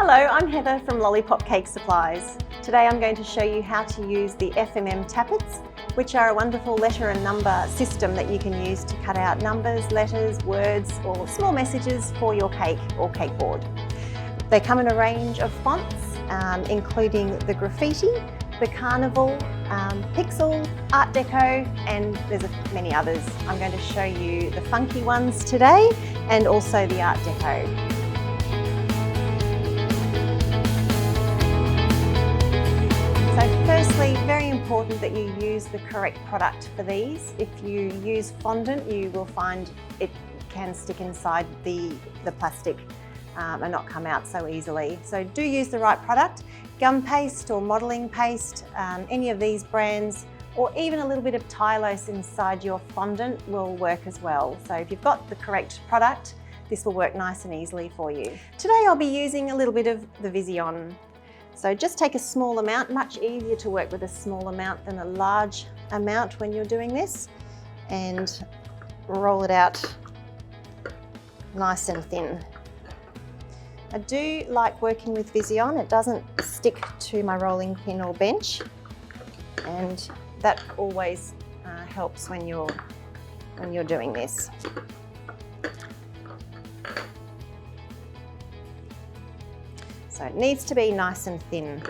Hello, I'm Heather from Lollipop Cake Supplies. Today I'm going to show you how to use the FMM Tappits, which are a wonderful letter and number system that you can use to cut out numbers, letters, words or small messages for your cake or cake board. They come in a range of fonts, including the graffiti, the carnival, pixel, art deco, and there's many others. I'm going to show you the funky ones today and also the art deco. So firstly, very important that you use the correct product for these. If you use fondant, you will find it can stick inside the plastic and not come out so easily. So do use the right product. Gum paste or modelling paste, any of these brands, or even a little bit of Tylose inside your fondant will work as well. So if you've got the correct product, this will work nice and easily for you. Today I'll be using a little bit of the Vizyon. So just take a small amount, much easier to work with a small amount than a large amount when you're doing this, and roll it out nice and thin. I do like working with Vizyon. It doesn't stick to my rolling pin or bench, and that always helps when you're doing this. So it needs to be nice and thin.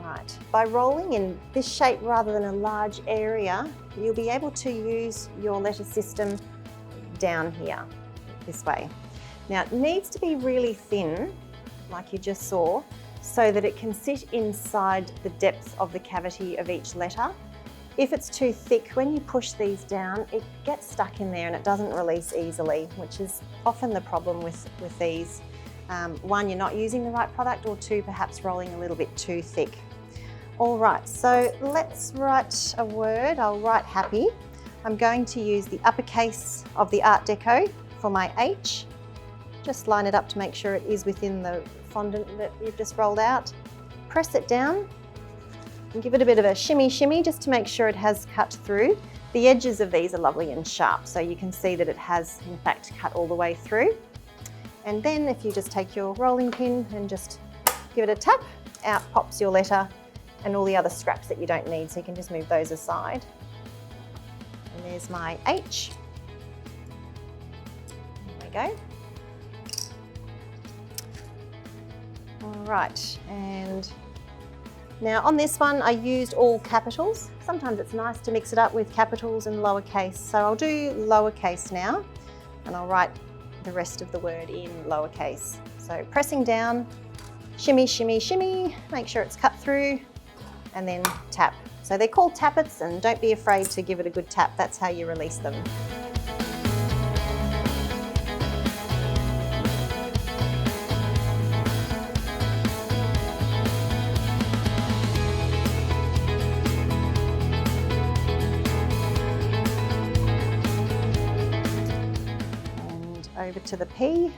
Right. By rolling in this shape rather than a large area, you'll be able to use your letter system down here, this way. Now it needs to be really thin, like you just saw, so that it can sit inside the depths of the cavity of each letter. If it's too thick, when you push these down, it gets stuck in there and it doesn't release easily, which is often the problem with these. One, you're not using the right product, or two, perhaps rolling a little bit too thick. All right, so let's write a word. I'll write happy. I'm going to use the uppercase of the art deco for my H. Just line it up to make sure it is within the fondant that you've just rolled out. Press it down and give it a bit of a shimmy just to make sure it has cut through. The edges of these are lovely and sharp, so you can see that it has in fact cut all the way through. And then if you just take your rolling pin and just give it a tap, out pops your letter and all the other scraps that you don't need, so you can just move those aside. And there's my H. There we go. All right, and now on this one I used all capitals. Sometimes it's nice to mix it up with capitals and lowercase, so I'll do lowercase now and I'll write the rest of the word in lowercase. So pressing down, shimmy, make sure it's cut through, and then tap. So they're called tappets, and don't be afraid to give it a good tap. That's how you release them. Over to the P.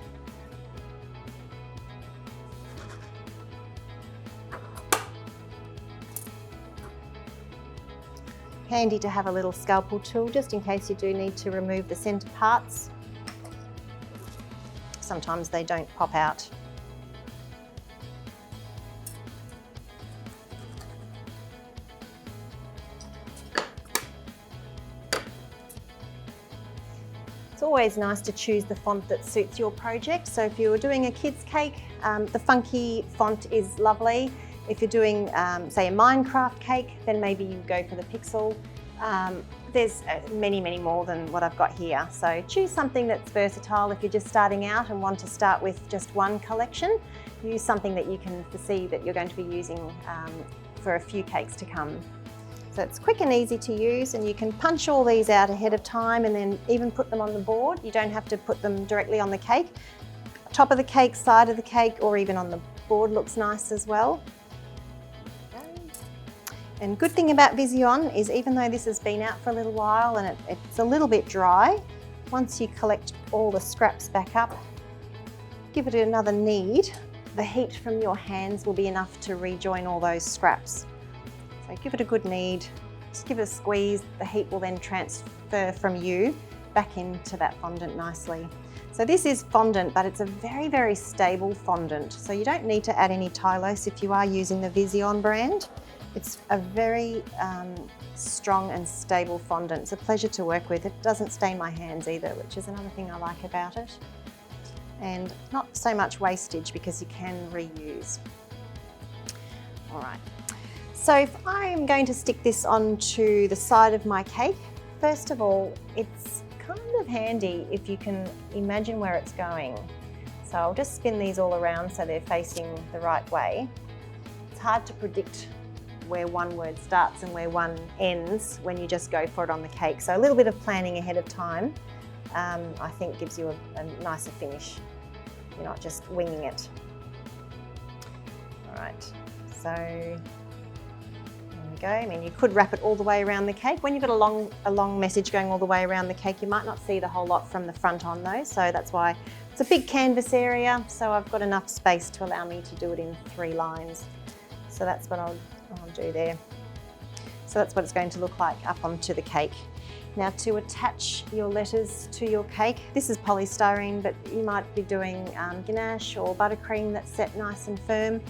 Handy to have a little scalpel tool just in case you do need to remove the centre parts. Sometimes they don't pop out. It's always nice to choose the font that suits your project. So if you're doing a kid's cake, the funky font is lovely. If you're doing, say, a Minecraft cake, then maybe you go for the pixel. There's many more than what I've got here. So choose something that's versatile. If you're just starting out and want to start with just one collection, use something that you can foresee that you're going to be using for a few cakes to come. So it's quick and easy to use, and you can punch all these out ahead of time and then even put them on the board. You don't have to put them directly on the cake. Top of the cake, side of the cake, or even on the board looks nice as well. And good thing about Vizyon is, even though this has been out for a little while and it's a little bit dry, once you collect all the scraps back up, give it another knead. The heat from your hands will be enough to rejoin all those scraps. So give it a good knead Just give it a squeeze. The heat will then transfer from you back into that fondant nicely. So this is fondant, but it's a very, very stable fondant. So you don't need to add any Tylose if you are using the Vizyon brand. It's a very strong and stable fondant. It's a pleasure to work with. It doesn't stain my hands either, which is another thing I like about it. And not so much wastage because you can reuse. All right. So if I'm going to stick this onto the side of my cake, first of all, it's kind of handy if you can imagine where it's going. So I'll just spin these all around so they're facing the right way. It's hard to predict where one word starts and where one ends when you just go for it on the cake. So a little bit of planning ahead of time, I think gives you a nicer finish. You're not just winging it. All right, so there we go. I mean, you could wrap it all the way around the cake. When you've got a long message going all the way around the cake, you might not see the whole lot from the front on though, so that's why it's a big canvas area, so I've got enough space to allow me to do it in 3 lines. So that's what I'll do there. So that's what it's going to look like up onto the cake. Now to attach your letters to your cake, this is polystyrene, but you might be doing ganache or buttercream that's set nice and firm,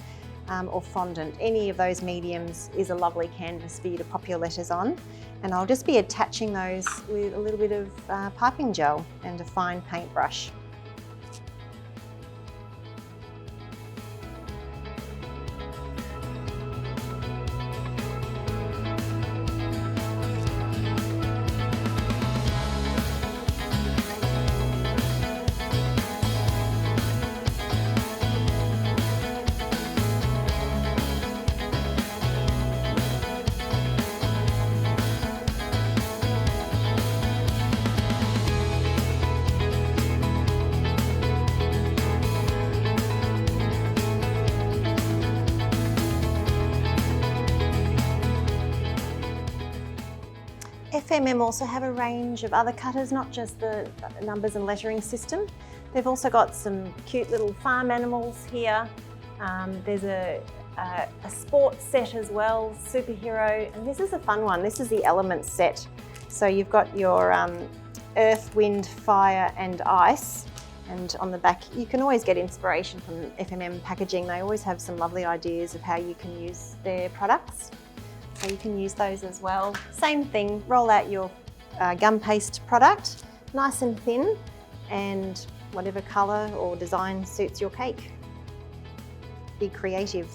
or fondant. Any of those mediums is a lovely canvas for you to pop your letters on. And I'll just be attaching those with a little bit of piping gel and a fine paintbrush. FMM also have a range of other cutters, not just the numbers and lettering system. They've also got some cute little farm animals here. There's a sports set as well, superhero, and this is a fun one. This is the Elements set. So you've got your earth, wind, fire and ice, and on the back you can always get inspiration from FMM packaging. They always have some lovely ideas of how you can use their products. So you can use those as well. Same thing, roll out your gum paste product, nice and thin, and whatever colour or design suits your cake. Be creative.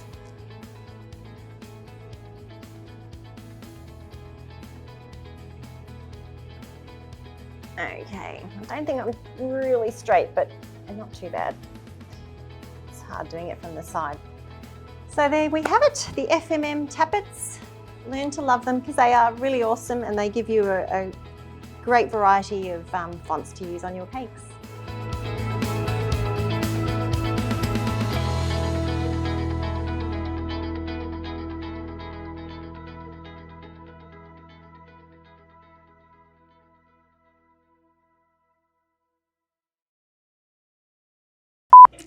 Okay, I don't think I'm really straight, but not too bad. It's hard doing it from the side. So there we have it, the FMM Tappits. Learn to love them because they are really awesome and they give you a great variety of fonts to use on your cakes.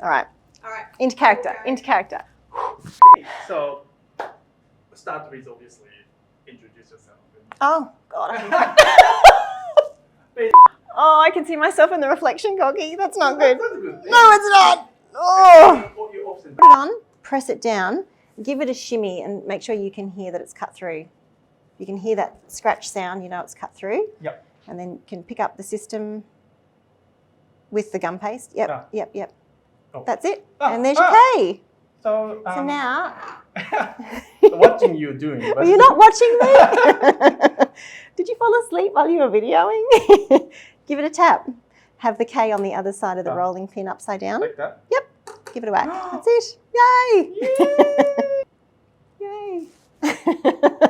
All right. Into character, into character. So, start with obviously introduce yourself. Oh, God. Oh, I can see myself in the reflection, Coggy. That's not good. That's a good thing. No, it's not. Oh. Put Put it on, press it down, give it a shimmy and make sure you can hear that it's cut through. You can hear that scratch sound, you know it's cut through. Yep. And then you can pick up the system with the gum paste. Yep, Ah. yep. Oh. That's it. Ah, And there's your K. So now... watching you doing. Were you not watching me? Did you fall asleep while you were videoing? Give it a tap. Have the K on the other side of the rolling pin upside down. Like that? Yep. Give it a whack. That's it. Yay! Yay! Yay!